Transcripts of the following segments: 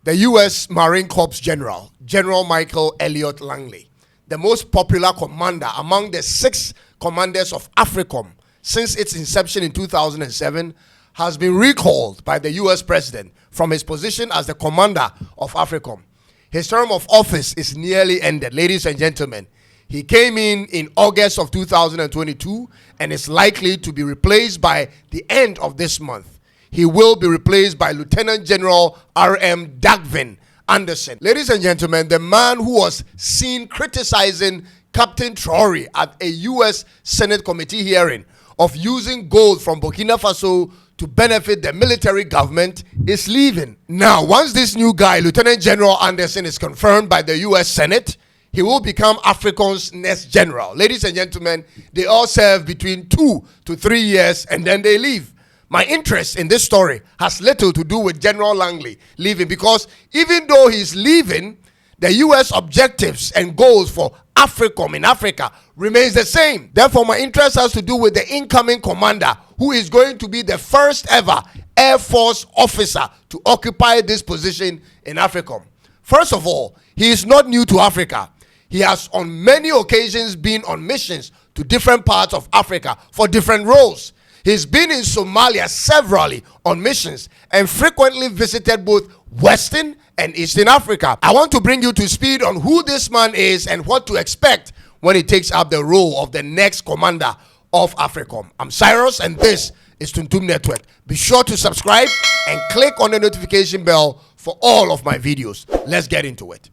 The U.S. Marine Corps General, General Michael Langley, the most popular commander among the 6 commanders of Africom since its inception in 2007, has been recalled by the U.S. President from his position as the commander of Africom. His term of office is nearly ended, ladies and gentlemen. He came in August of 2022 and is likely to be replaced by the end of this month. He will be replaced by Lieutenant General R.M. Dagvin Anderson. Ladies and gentlemen, the man who was seen criticizing Captain Traore at a U.S. Senate committee hearing of using gold from Burkina Faso to benefit the military government is leaving. Now, once this new guy, Lieutenant General Anderson, is confirmed by the U.S. Senate, he will become Africom's next general. Ladies and gentlemen, they all serve between 2 to 3 years and then they leave. My interest in this story has little to do with General Langley leaving, because even though he's leaving, the U.S. objectives and goals for Africom in Africa remains the same. Therefore, my interest has to do with the incoming commander, who is going to be the first ever Air Force officer to occupy this position in Africom. First of all, he is not new to Africa. He has on many occasions been on missions to different parts of Africa for different roles. He's been in Somalia severally on missions and frequently visited both Western and Eastern Africa. I want to bring you to speed on who this man is and what to expect when he takes up the role of the next commander of Africom. I'm Cyrus and this is Tuntum Network. Be sure to subscribe and click on the notification bell for all of my videos. Let's get into it.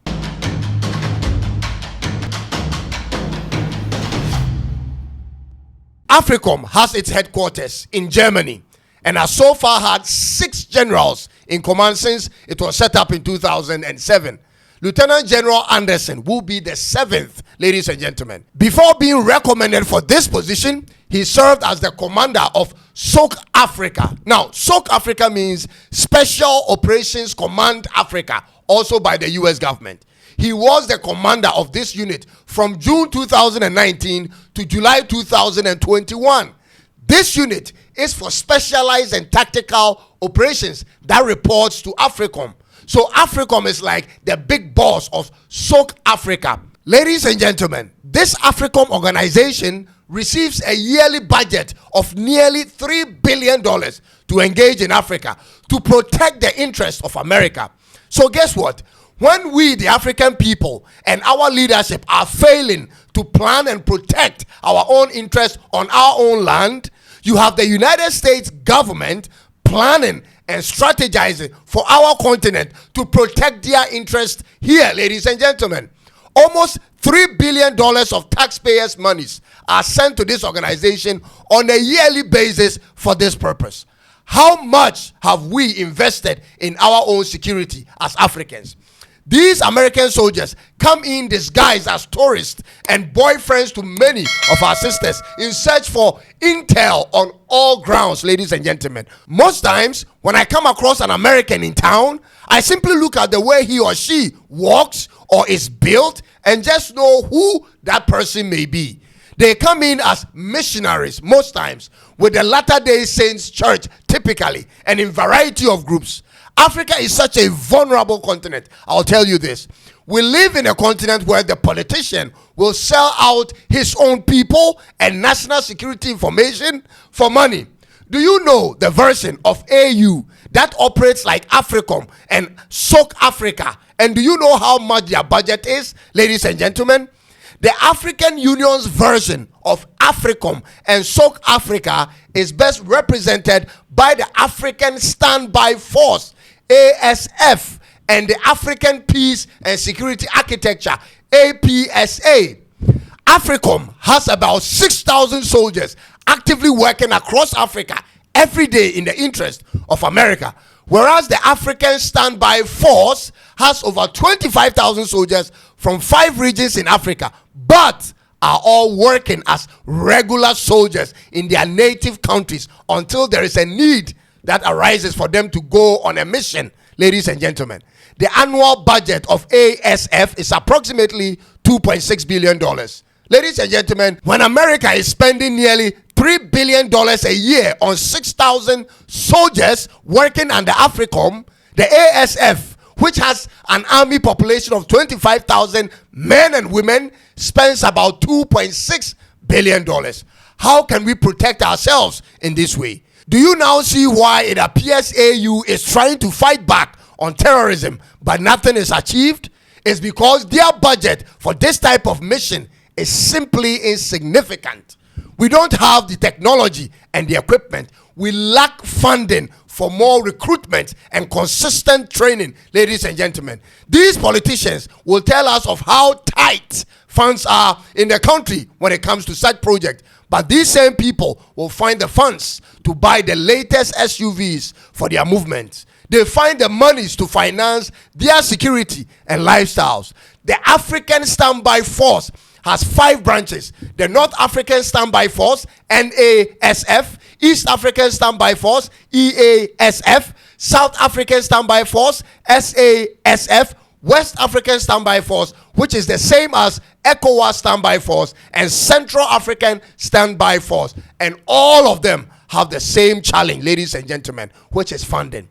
Africom has its headquarters in Germany and has so far had 6 generals in command since it was set up in 2007. Lieutenant General Anderson will be the 7th, ladies and gentlemen. Before being recommended for this position, he served as the commander of SOC Africa. Now, SOC Africa means Special Operations Command Africa, also by the U.S. government. He was the commander of this unit from June 2019 to July 2021. This unit is for specialized and tactical operations that reports to Africom. So Africom is like the big boss of SOC Africa. Ladies and gentlemen, this Africom organization receives a yearly budget of nearly $3 billion to engage in Africa to protect the interests of America. So guess what? When we, the African people, and our leadership are failing to plan and protect our own interests on our own land, you have the United States government planning and strategizing for our continent to protect their interests here, ladies and gentlemen. Almost $3 billion of taxpayers' monies are sent to this organization on a yearly basis for this purpose. How much have we invested in our own security as Africans? These American soldiers come in disguised as tourists and boyfriends to many of our sisters in search for intel on all grounds, ladies and gentlemen. Most times, when I come across an American in town, I simply look at the way he or she walks or is built and just know who that person may be. They come in as missionaries most times with the Latter-day Saints Church typically and in variety of groups. Africa is such a vulnerable continent. I'll tell you this. We live in a continent where the politician will sell out his own people and national security information for money. Do you know the version of AU that operates like Africom and SOC Africa? And do you know how much their budget is, ladies and gentlemen? The African Union's version of Africom and SOC Africa is best represented by the African Standby Force, ASF, and the African Peace and Security Architecture, APSA. Africom has about 6,000 soldiers actively working across Africa every day in the interest of America, whereas the African Standby Force has over 25,000 soldiers from 5 regions in Africa, but are all working as regular soldiers in their native countries until there is a need that arises for them to go on a mission, ladies and gentlemen. The annual budget of ASF is approximately $2.6 billion. Ladies and gentlemen, when America is spending nearly $3 billion a year on 6,000 soldiers working under Africom, the ASF, which has an army population of 25,000 men and women, spends about $2.6 billion. How can we protect ourselves in this way? Do you now see why it appears AU is trying to fight back on terrorism, but nothing is achieved? It's because their budget for this type of mission is simply insignificant. We don't have the technology and the equipment. We lack funding for more recruitment and consistent training, ladies and gentlemen. These politicians will tell us of how tight funds are in the country when it comes to such projects. But these same people will find the funds to buy the latest SUVs for their movements. They find the monies to finance their security and lifestyles. The African Standby Force has 5 branches: the North African Standby Force, NASF, East African Standby Force, EASF, South African Standby Force, SASF, West African Standby Force, which is the same as ECOWAS Standby Force, and Central African Standby Force. And all of them have the same challenge, ladies and gentlemen, which is funding.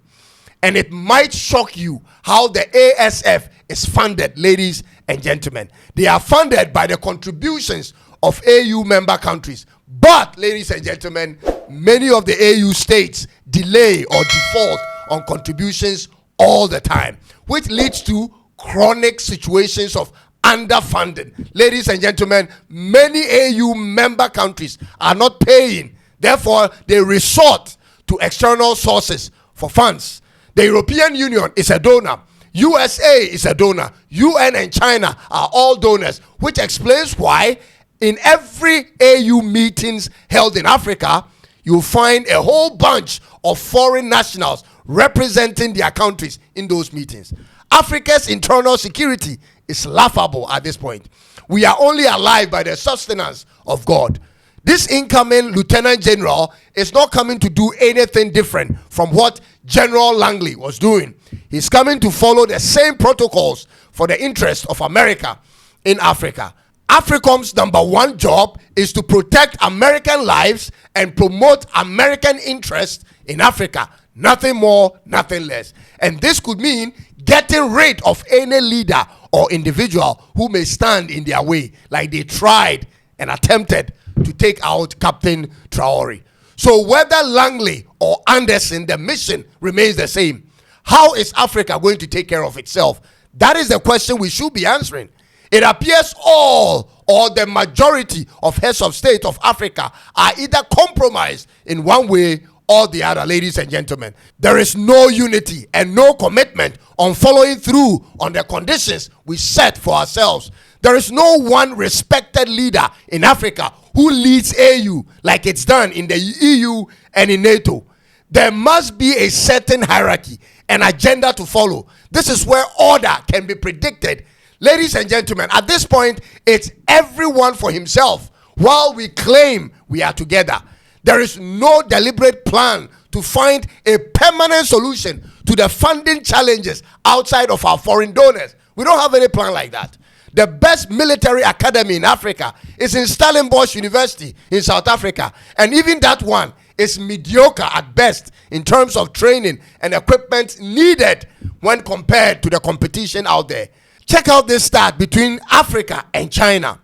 And it might shock you how the ASF is funded, ladies and gentlemen. They are funded by the contributions of AU member countries. But, ladies and gentlemen, many of the AU states delay or default on contributions all the time, which leads to chronic situations of underfunding. Ladies and gentlemen, many AU member countries are not paying. Therefore, they resort to external sources for funds. The European Union is a donor. USA is a donor. UN and China are all donors, which explains why in every AU meetings held in Africa, you'll find a whole bunch of foreign nationals representing their countries in those meetings. Africa's internal security is laughable at this point. We are only alive by the sustenance of God. This incoming Lieutenant General is not coming to do anything different from what General Langley was doing. He's coming to follow the same protocols for the interest of America in Africa. Africom's #1 job is to protect American lives and promote American interests in Africa. Nothing more, nothing less. And this could mean getting rid of any leader or individual who may stand in their way, like they tried and attempted to take out Captain Traore. So whether Langley or Anderson, the mission remains the same. How is Africa going to take care of itself? That is the question we should be answering. It appears all or the majority of heads of state of Africa are either compromised in one way or the other, ladies and gentlemen. There is no unity and no commitment on following through on the conditions we set for ourselves. There is no one respected leader in Africa who leads AU like it's done in the EU and in NATO. There must be a certain hierarchy, an agenda to follow. This is where order can be predicted. Ladies and gentlemen, at this point, it's everyone for himself while we claim we are together. There is no deliberate plan to find a permanent solution to the funding challenges outside of our foreign donors. We don't have any plan like that. The best military academy in Africa is in Stellenbosch University in South Africa. And even that one is mediocre at best in terms of training and equipment needed when compared to the competition out there. Check out this stat between Africa and China.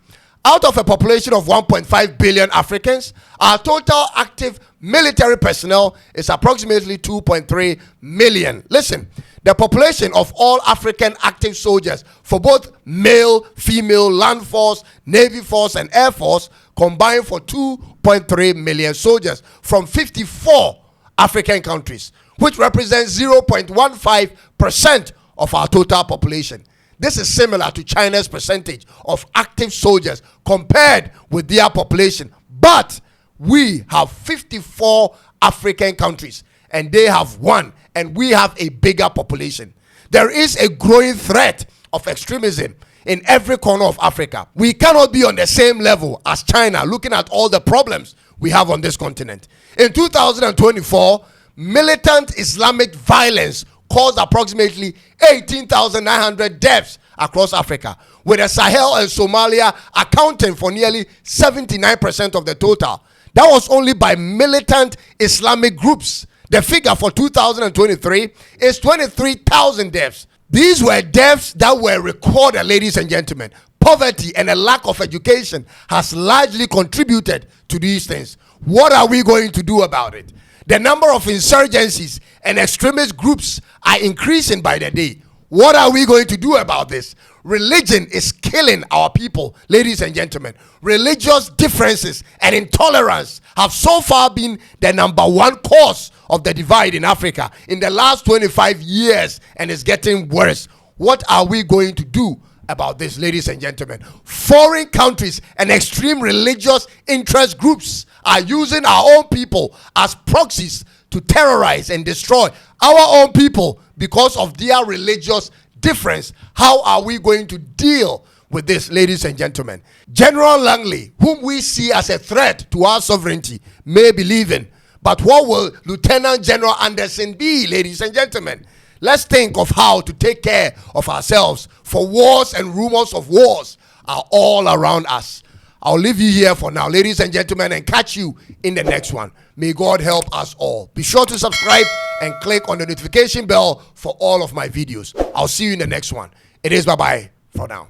Out of a population of 1.5 billion Africans, our total active military personnel is approximately 2.3 million. Listen, the population of all African active soldiers for both male, female, land force, navy force, and air force combined for 2.3 million soldiers from 54 African countries, which represents 0.15% of our total population. This is similar to China's percentage of active soldiers compared with their population. But we have 54 African countries and they have 1, and we have a bigger population. There is a growing threat of extremism in every corner of Africa. We cannot be on the same level as China looking at all the problems we have on this continent. In 2024, militant Islamic violence caused approximately 18,900 deaths across Africa, with the Sahel and Somalia accounting for nearly 79% of the total. That was only by militant Islamic groups. The figure for 2023 is 23,000 deaths. These were deaths that were recorded, ladies and gentlemen. Poverty and a lack of education has largely contributed to these things. What are we going to do about it? The number of insurgencies and extremist groups are increasing by the day. What are we going to do about this? Religion is killing our people, ladies and gentlemen. Religious differences and intolerance have so far been the number one cause of the divide in Africa in the last 25 years, and it's getting worse. What are we going to do about this, ladies and gentlemen? Foreign countries and extreme religious interest groups are using our own people as proxies to terrorize and destroy our own people because of their religious difference. How are we going to deal with this, ladies and gentlemen? General Langley, whom we see as a threat to our sovereignty, may believe in, but what will Lieutenant General Anderson be, ladies and gentlemen? Let's think of how to take care of ourselves, for wars and rumors of wars are all around us. I'll leave you here for now, ladies and gentlemen, and catch you in the next one. May God help us all. Be sure to subscribe and click on the notification bell for all of my videos. I'll see you in the next one. It is bye-bye for now.